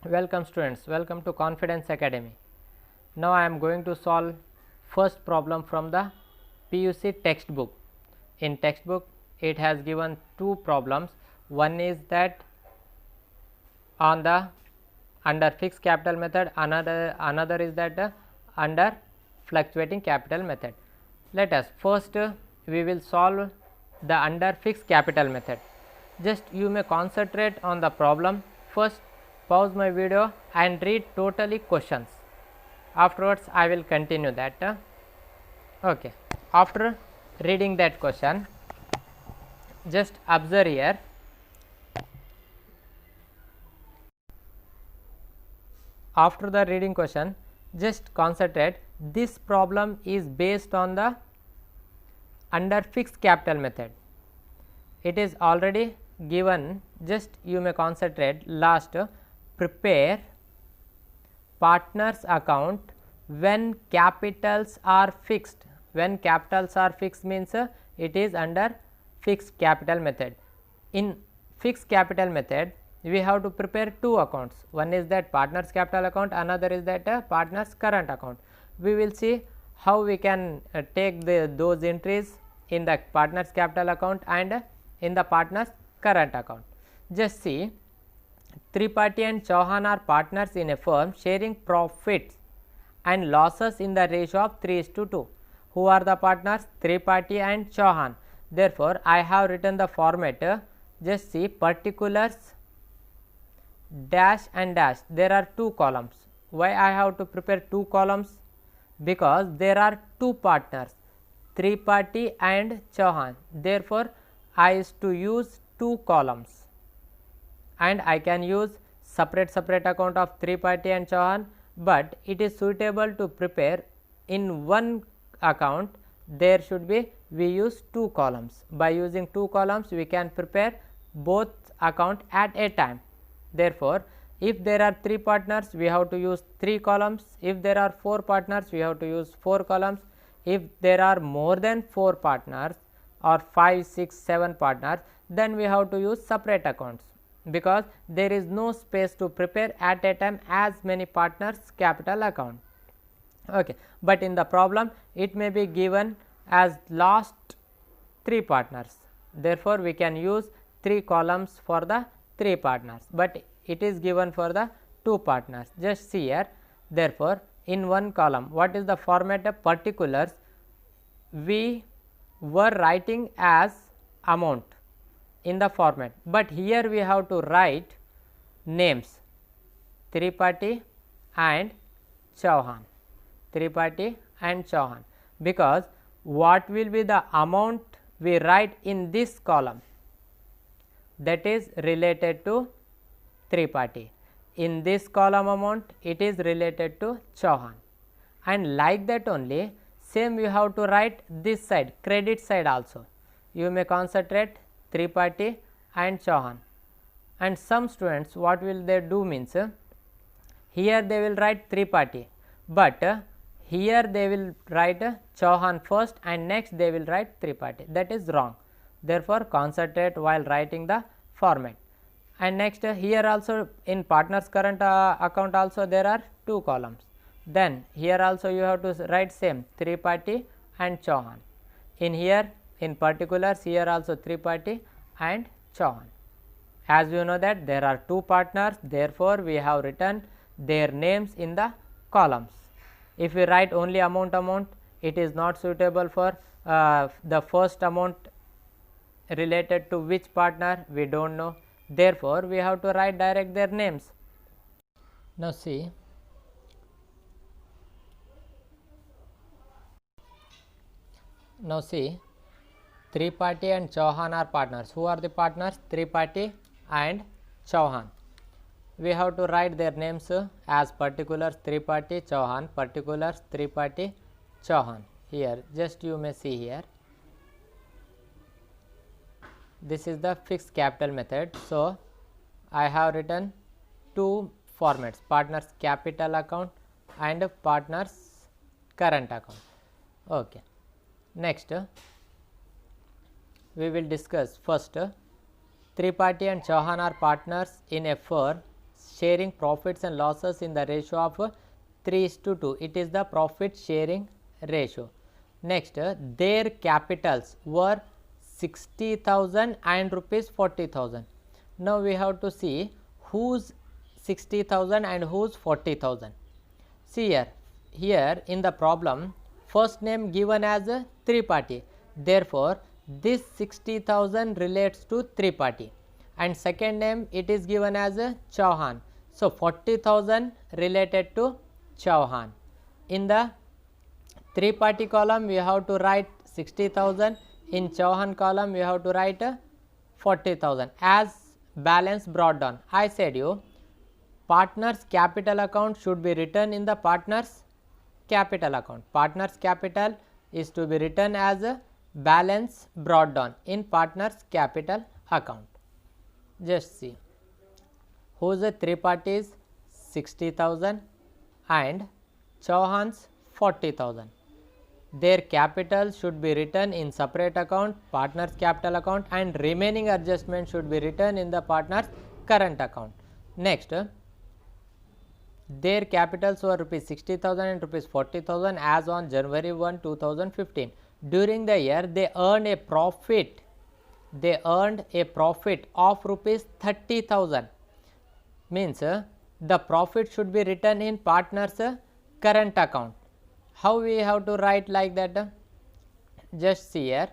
Welcome students, welcome to Confidence Academy. Now I am going to solve first problem from the PUC textbook. In textbook it has given two problems. One is that on the under fixed capital method, another is that under fluctuating capital method. Let us first we will solve the under fixed capital method. Just you may concentrate on the problem. First pause my video and read totally questions. Afterwards I will continue that. Okay, after reading that question, just observe here. After the reading question, just concentrate. This problem is based on the under fixed capital method. It is already given. Just you may concentrate. Last, prepare partners account when capitals are fixed. When capitals are fixed means it is under fixed capital method. In fixed capital method, we have to prepare two accounts. One is that partners capital account, another is that partners current account. We will see how we can take those entries in the partners capital account and in the partners current account. Just see, Tripathi and Chauhan are partners in a firm sharing profits and losses in the ratio of 3:2. Who are the partners? Tripathi and Chauhan. Therefore, I have written the format. Just see, particulars dash and dash. There are two columns. Why I have to prepare two columns? Because there are two partners, Tripathi and Chauhan. Therefore, I is to use two columns, and I can use separate account of Tripathi and Chauhan, but it is suitable to prepare in one account. There should be we use two columns. By using two columns, we can prepare both account at a time. Therefore, if there are three partners, we have to use three columns. If there are four partners, we have to use four columns. If there are more than four partners or 5, 6, 7 partners, then we have to use separate accounts, because there is no space to prepare at a time as many partners capital account. Okay, but in the problem it may be given as last three partners. Therefore, we can use three columns for the three partners, but it is given for the two partners. Just see here. Therefore, in one column, what is the format of particulars? We were writing as amount in the format, but here we have to write names, Tripathi and Chauhan, Tripathi and Chauhan, because what will be the amount we write in this column, that is related to Tripathi. In this column amount, it is related to Chauhan, and like that only same you have to write this side, credit side also. You may concentrate Tripathi and Chauhan. And some students, what will they do means, here they will write Tripathi, but here they will write Chauhan first and next they will write Tripathi. That is wrong. Therefore, concentrate while writing the format. And next, here also in partners current account also there are two columns. Then here also you have to write same, Tripathi and Chauhan. In here, in particulars, here also Tripathi and Chauhan. As you know that there are two partners, therefore, we have written their names in the columns. If we write only amount, it is not suitable for the first amount related to which partner, we do not know. Therefore, we have to write direct their names. Now see, Tripathi and Chauhan are partners. Who are the partners? Tripathi and Chauhan. We have to write their names as particulars Tripathi, Chauhan, particulars Tripathi, Chauhan. Here, just you may see here. This is the fixed capital method. So, I have written two formats, partners capital account and partners current account. Okay. Next, we will discuss first Tripathi and Chauhan are partners in a firm sharing profits and losses in the ratio of 3:2. It is the profit sharing ratio. Next, their capitals were 60,000 and rupees 40,000. Now we have to see whose 60,000 and whose 40,000. See here in the problem, first name given as a Tripathi. Therefore, this 60,000 relates to Tripathi, and second name it is given as a Chauhan. So 40,000 related to Chauhan. In the Tripathi column we have to write 60,000. In Chauhan column we have to write 40,000 as balance brought down. I said you partners capital account should be written in the partners capital account. Partners capital is to be written as a balance brought down in partners capital account. Just see whose Tripathi's 60,000 and Chauhan's 40,000. Their capital should be written in separate account, partners capital account, and remaining adjustment should be written in the partners current account. Next, their capitals were rupees 60,000 and rupees 40,000 as on January 1, 2015. During the year they earned a profit. They earned a profit of rupees 30,000. Means the profit should be written in partners current account. How we have to write like that? Just see here,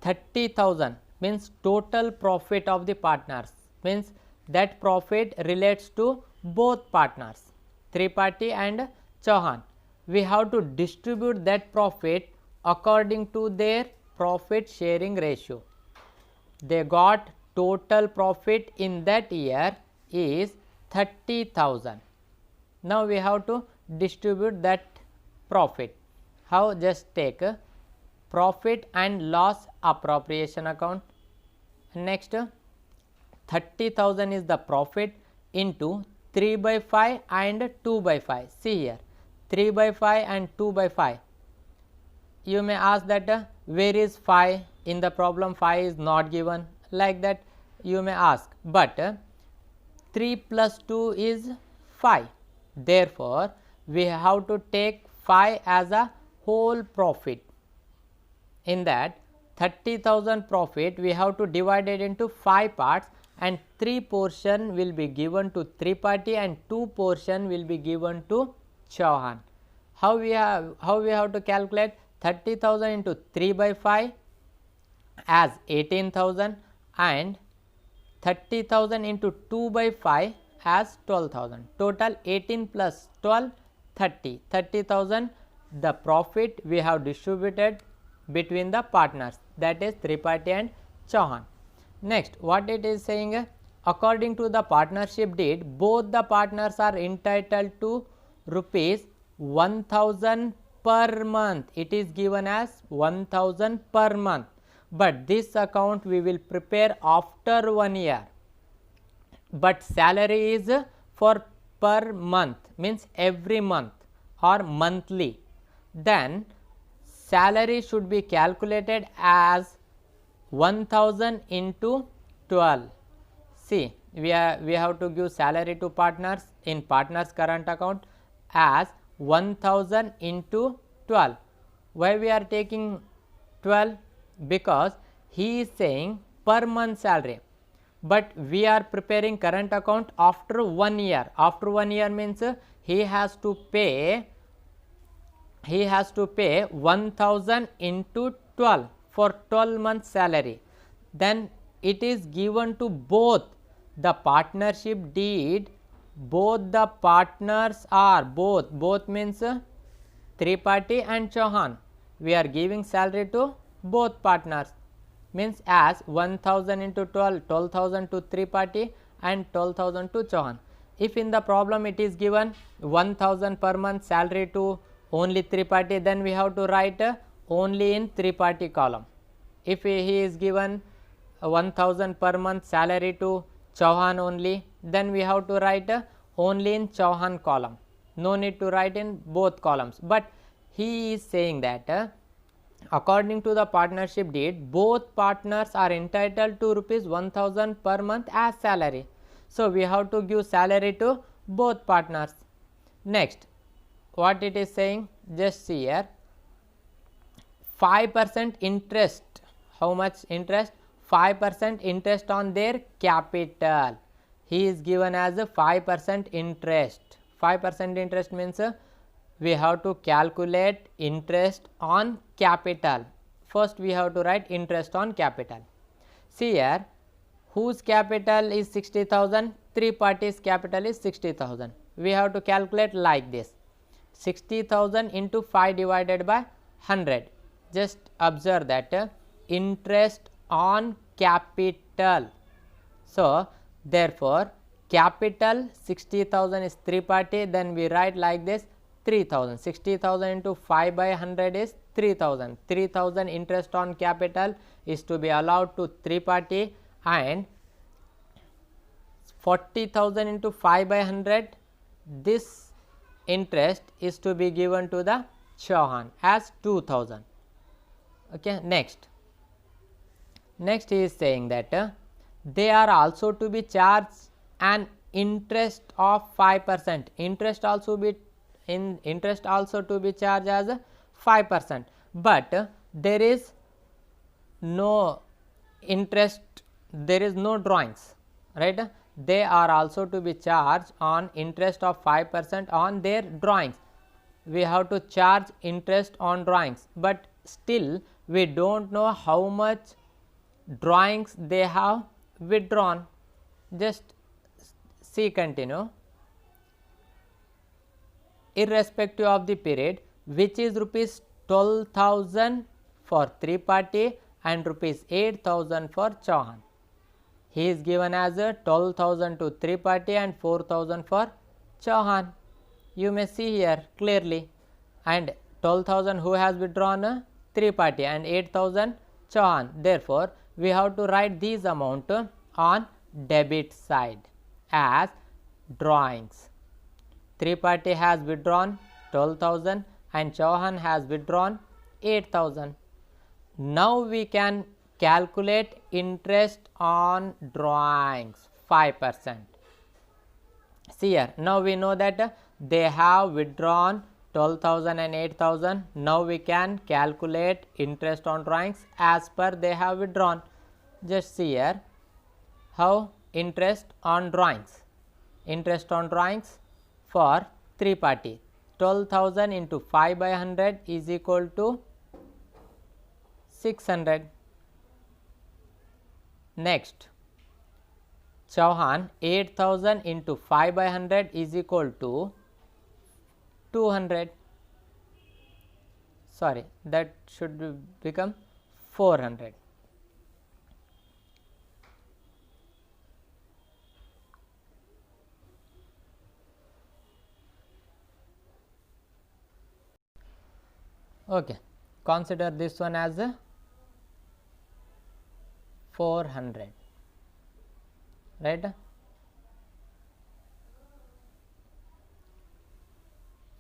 30,000 means total profit of the partners, means that profit relates to both partners, Tripathi and Chauhan. We have to distribute that profit according to their profit sharing ratio. They got total profit in that year is 30,000. Now we have to distribute that profit. How? Just take profit and loss appropriation account. Next, 30,000 is the profit into 3/5 and 2/5. See here, 3/5 and 2/5. You may ask that where is 5 in the problem? 5 is not given, like that you may ask, but 3 plus 2 is 5. Therefore, we have to take 5 as a whole profit. In that 30,000 profit we have to divide it into 5 parts, and 3 portion will be given to Tripathi and 2 portion will be given to Chauhan. How we have to calculate? 30,000 into 3/5 as 18,000 and 30,000 into 2/5 as 12,000. Total 18 plus 12, 30. 30,000 the profit we have distributed between the partners, that is Tripathi and Chauhan. Next, what it is saying? According to the partnership deed, both the partners are entitled to rupees 1,000 per month. It is given as 1,000 per month, but this account we will prepare after 1 year. But salary is for per month, means every month or monthly. Then salary should be calculated as 1,000 into 12. See, we have to give salary to partners in partners current account as 1,000 into 12. Why we are taking 12? Because he is saying per month salary, but we are preparing current account after 1 year. After 1 year means he has to pay 1,000 into 12 for 12 months salary. Then it is given to both the partnership deed. Both the partners are both means Tripathi and Chauhan. We are giving salary to both partners, means as 1,000 into 12, 12,000 to Tripathi and 12,000 to Chauhan. If in the problem it is given 1,000 per month salary to only Tripathi, then we have to write only in Tripathi column. If he is given 1,000 per month salary to Chauhan only, then we have to write only in Chauhan column. No need to write in both columns. But he is saying that according to the partnership deed, both partners are entitled to rupees 1,000 per month as salary. So, we have to give salary to both partners. Next, what it is saying, just see here, 5% interest. How much interest? 5% interest on their capital. He is given as a 5% interest. 5% interest means we have to calculate interest on capital. First we have to write interest on capital. See here, whose capital is 60,000? Three parties capital is 60,000. We have to calculate like this, 60,000 into 5 divided by 100. Just observe that interest on capital. So, therefore, capital 60,000 is 3 party, then we write like this 3,000. 60,000 into 5 by 100 is 3,000. 3,000 interest on capital is to be allowed to 3 party, and 40,000 into 5 by 100, this interest is to be given to the Chauhan as 2,000. Okay. Next he is saying that they are also to be charged an interest of 5%. Interest also to be charged as 5%, but there is no interest, there is no drawings, right. They are also to be charged on interest of 5% on their drawings. We have to charge interest on drawings, but still we do not know how much drawings they have withdrawn. Just see, continue. Irrespective of the period, which is rupees 12,000 for 3 party and rupees 8,000 for Chauhan. He is given as a 12,000 to 3 party and 4,000 for Chauhan. You may see here clearly, and 12,000 who has withdrawn? 3 party, and 8,000 Chauhan. Therefore, we have to write these amount on debit side as drawings. 3 party has withdrawn 12,000 and Chauhan has withdrawn 8,000. Now we can calculate interest on drawings 5%. See here, now we know that they have withdrawn 12,000 and 8,000. Now we can calculate interest on drawings as per they have withdrawn. Just see here how interest on drawings. Interest on drawings for 3 party, 12,000 into 5 by 100 is equal to 600. Next, Chauhan, 8,000 into 5 by 100 is equal to 200. Sorry, that should become 400. Okay, consider this one as a 400, right.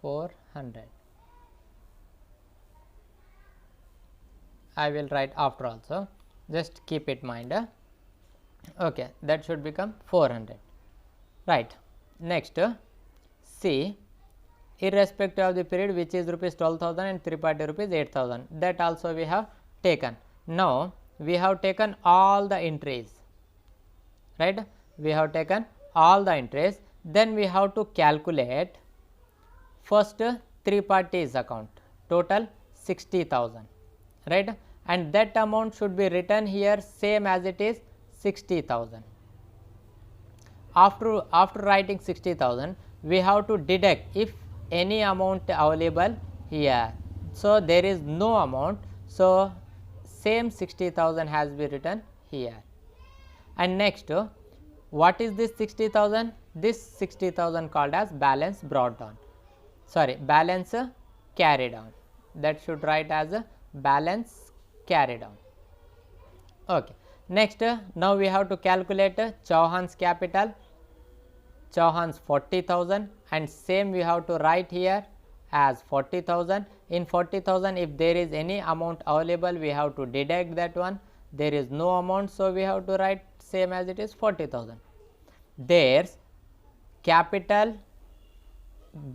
400. I will write after also, just keep it in mind. Okay, that should become 400, right. Next, see, irrespective of the period, which is rupees 12,000 and 3 party rupees 8,000, that also we have taken. Now we have taken all the entries, right. We have taken all the entries. Then we have to calculate first 3 parties account, total 60,000, right, and that amount should be written here same as it is 60,000. After writing 60,000, we have to deduct if any amount available here. So there is no amount, so same 60,000 has been written here. And next, what is this 60,000? This 60,000 called as balance brought down, sorry, balance carried on. That should write as a balance carried on. Okay. Next, now we have to calculate Chauhan's capital. Chauhan's 40,000, and same we have to write here as 40,000. In 40,000, if there is any amount available, we have to deduct that one. There is no amount, so we have to write same as it is 40,000. their capital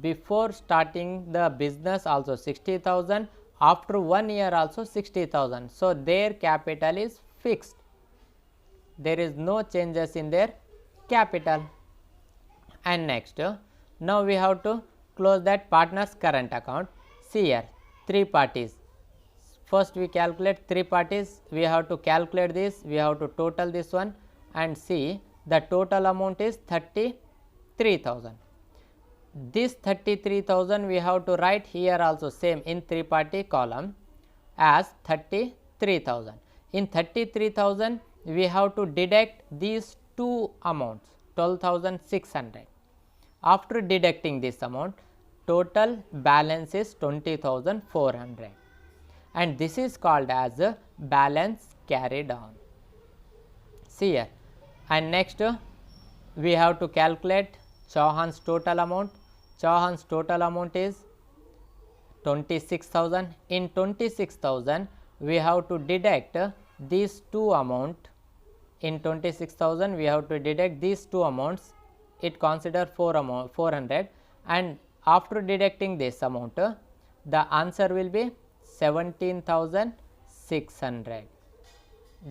before starting the business also 60,000, after 1 year also 60,000. So, their capital is fixed, there is no changes in their capital. And next, now we have to close that partner's current account. See here, 3 parties. First we calculate 3 parties, we have to calculate this, we have to total this one and see the total amount is 33,000. This 33,000 we have to write here also same in 3 party column as 33,000. In 33,000 we have to deduct these two amounts 12,600. After deducting this amount, total balance is 20,400 and this is called as a balance carried on. See here, and next we have to calculate Chauhan's total amount. Chauhan's total amount is 26,000. In 26,000 we have to deduct these two amount. In 26,000 we have to deduct these two amounts, it consider 400 and after deducting this amount the answer will be 17,600.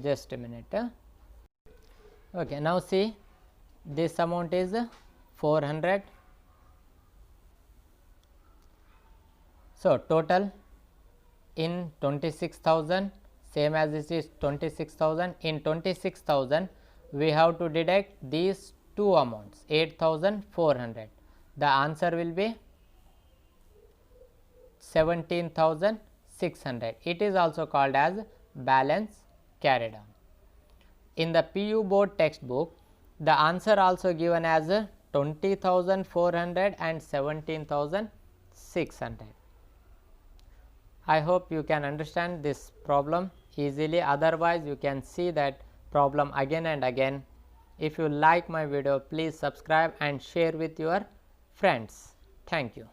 Just a minute. Okay, now see, this amount is 400. So, total in 26,000 same as this is 26,000. In 26,000 we have to deduct these two amounts 8,400. The answer will be 17,600. It is also called as balance carried on. In the PU board textbook, the answer also given as 20,400 and 17,600. I hope you can understand this problem easily, otherwise you can see that problem again and again. If you like my video, please subscribe and share with your friends. Thank you.